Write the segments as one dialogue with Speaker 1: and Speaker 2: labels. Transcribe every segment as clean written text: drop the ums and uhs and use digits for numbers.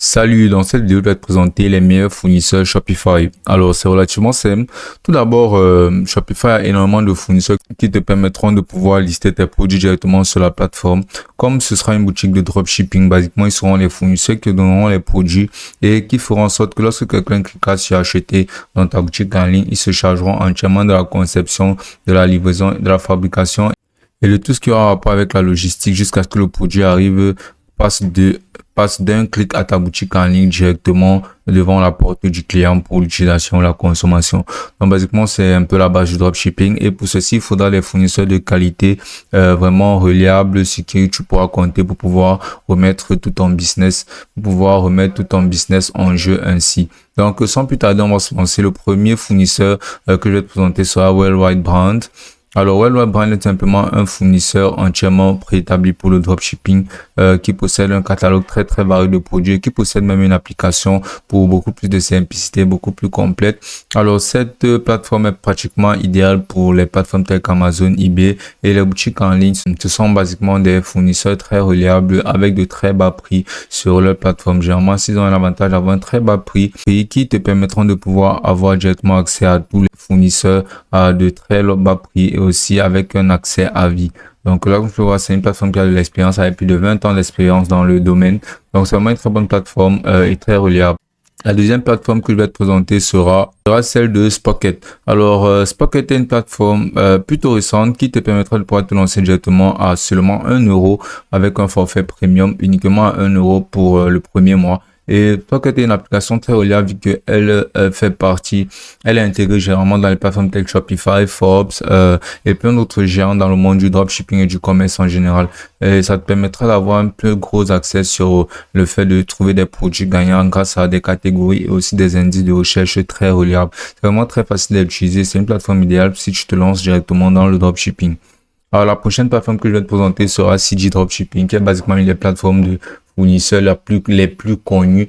Speaker 1: Salut, dans cette vidéo, je vais te présenter les meilleurs fournisseurs Shopify. Alors, c'est relativement simple. Tout d'abord, Shopify a énormément de fournisseurs qui te permettront de pouvoir lister tes produits directement sur la plateforme. Comme ce sera une boutique de dropshipping, basiquement, ils seront les fournisseurs qui donneront les produits et qui feront en sorte que lorsque quelqu'un cliquera sur acheter dans ta boutique en ligne, ils se chargeront entièrement de la conception, de la livraison, de la fabrication et de tout ce qui aura rapport avec la logistique jusqu'à ce que le produit arrive passe d'un clic à ta boutique en ligne directement devant la porte du client pour l'utilisation, la consommation. Donc, basiquement, c'est un peu la base du dropshipping. Et pour ceci, il faudra des fournisseurs de qualité, vraiment reliables, sur qui tu pourras compter pour pouvoir remettre tout ton business, en jeu ainsi. Donc, sans plus tarder, on va se lancer. Le premier fournisseur que je vais te présenter sera Worldwide Brand. Alors, Worldwide Brand est simplement un fournisseur entièrement préétabli pour le dropshipping qui possède un catalogue très varié de produits, qui possède même une application pour beaucoup plus de simplicité, beaucoup plus complète. Alors, cette plateforme est pratiquement idéale pour les plateformes telles qu'Amazon, eBay et les boutiques en ligne. Ce sont basiquement des fournisseurs très reliables avec de très bas prix sur leur plateforme. Généralement, ils ont un avantage d'avoir un très bas prix qui te permettront de pouvoir avoir directement accès à tous les fournisseurs à de très bas prix et aussi avec un accès à vie. Donc là, comme tu peux voir, c'est une plateforme qui a de l'expérience, avec plus de 20 ans d'expérience dans le domaine. Donc c'est vraiment une très bonne plateforme et très reliable. La deuxième plateforme que je vais te présenter sera celle de Spocket. Alors, Spocket est une plateforme plutôt récente qui te permettra de pouvoir te lancer directement à seulement 1 euro avec un forfait premium uniquement à 1 euro pour le premier mois. Et Spocket est une application très reliable vu qu'elle elle est intégrée généralement dans les plateformes telles que Shopify, Forbes et plein d'autres géants dans le monde du dropshipping et du commerce en général. Et ça te permettra d'avoir un plus gros accès sur le fait de trouver des produits gagnants grâce à des catégories et aussi des indices de recherche très reliables. C'est vraiment très facile à utiliser. C'est une plateforme idéale si tu te lances directement dans le dropshipping. Alors, la prochaine plateforme que je vais te présenter sera CG Dropshipping, qui est basiquement une des plateformes de fournisseurs les plus connus,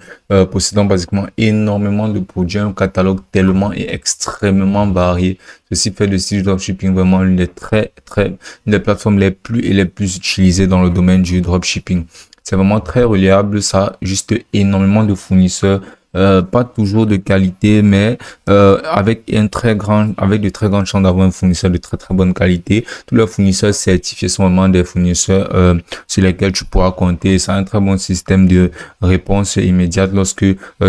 Speaker 1: possédant basiquement énormément de produits, un catalogue tellement et extrêmement varié. Ceci fait de CG Dropshipping vraiment une des plateformes les plus utilisées dans le domaine du dropshipping. C'est vraiment très reliable, ça a juste énormément de fournisseurs. Pas toujours de qualité, mais avec de très grandes chances d'avoir un fournisseur de très bonne qualité. Tous les fournisseurs certifiés sont vraiment des fournisseurs sur lesquels tu pourras compter. Ça a un très bon système de réponse immédiate lorsque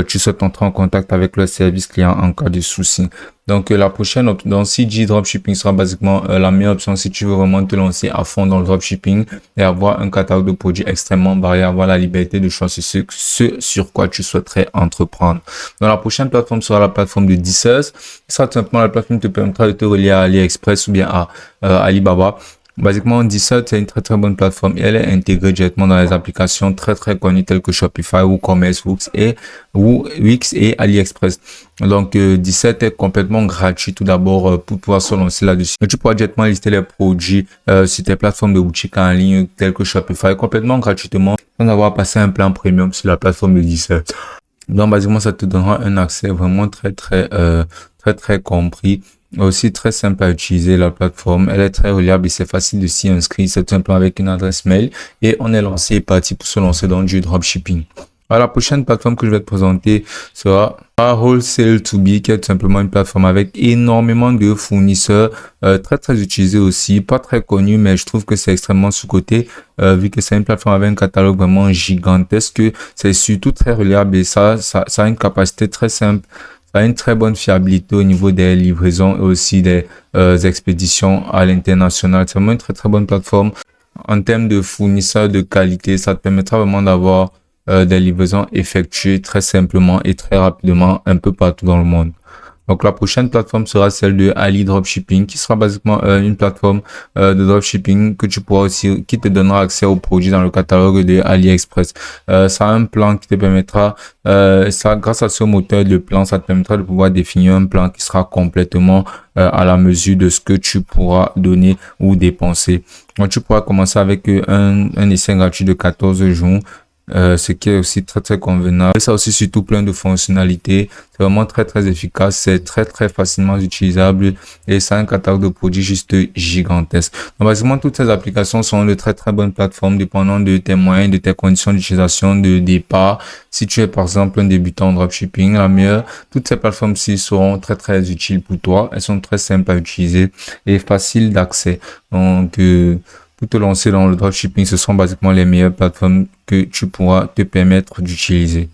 Speaker 1: tu souhaites entrer en contact avec le service client en cas de souci. Donc, la prochaine option dans CG Dropshipping sera basiquement la meilleure option si tu veux vraiment te lancer à fond dans le dropshipping et avoir un catalogue de produits extrêmement varié, avoir la liberté de choisir ce sur quoi tu souhaiterais entreprendre. Donc, la prochaine plateforme sera la plateforme de Dissers. Ça, tout simplement, la plateforme te permettra de te relier à AliExpress ou bien à Alibaba. Basiquement, Dissert, c'est une très bonne plateforme et elle est intégrée directement dans les applications très connues telles que Shopify, WooCommerce, Wix et AliExpress. Donc, Dissert est complètement gratuit tout d'abord pour pouvoir se lancer là-dessus. Et tu pourras directement lister les produits sur tes plateformes de boutique en ligne telles que Shopify complètement gratuitement sans avoir passé un plan premium sur la plateforme de Dissert. Donc, basiquement, ça te donnera un accès vraiment très compris. Aussi très simple à utiliser la plateforme, elle est très reliable et c'est facile de s'y inscrire, c'est tout simplement avec une adresse mail et on est lancé et parti pour se lancer dans du dropshipping. Alors, la prochaine plateforme que je vais te présenter sera Wholesale2B, qui est tout simplement une plateforme avec énormément de fournisseurs très utilisés aussi, pas très connus, mais je trouve que c'est extrêmement sous-coté vu que c'est une plateforme avec un catalogue vraiment gigantesque, c'est surtout très reliable et ça a une capacité très simple. Ça a une très bonne fiabilité au niveau des livraisons et aussi des expéditions à l'international. C'est vraiment une très bonne plateforme. En termes de fournisseurs de qualité, ça te permettra vraiment d'avoir des livraisons effectuées très simplement et très rapidement un peu partout dans le monde. Donc, la prochaine plateforme sera celle de Ali Dropshipping, qui sera basiquement une plateforme de dropshipping qui te donnera accès aux produits dans le catalogue de AliExpress. Ça a un plan qui te permettra, grâce à ce moteur de plan, ça te permettra de pouvoir définir un plan qui sera complètement à la mesure de ce que tu pourras donner ou dépenser. Donc, tu pourras commencer avec un essai gratuit de 14 jours. ce qui est aussi très convenable. Et ça aussi surtout plein de fonctionnalités. C'est vraiment très efficace, c'est très facilement utilisable et ça a un catalogue de produits juste gigantesque. Donc basiquement toutes ces applications sont de très bonnes plateformes dépendant de tes moyens, de tes conditions d'utilisation de départ. Si tu es par exemple un débutant en dropshipping, la meilleure, toutes ces plateformes-ci seront très utiles pour toi. Elles sont très simples à utiliser et faciles d'accès. Donc pour te lancer dans le dropshipping, ce sont basiquement les meilleures plateformes que tu pourras te permettre d'utiliser.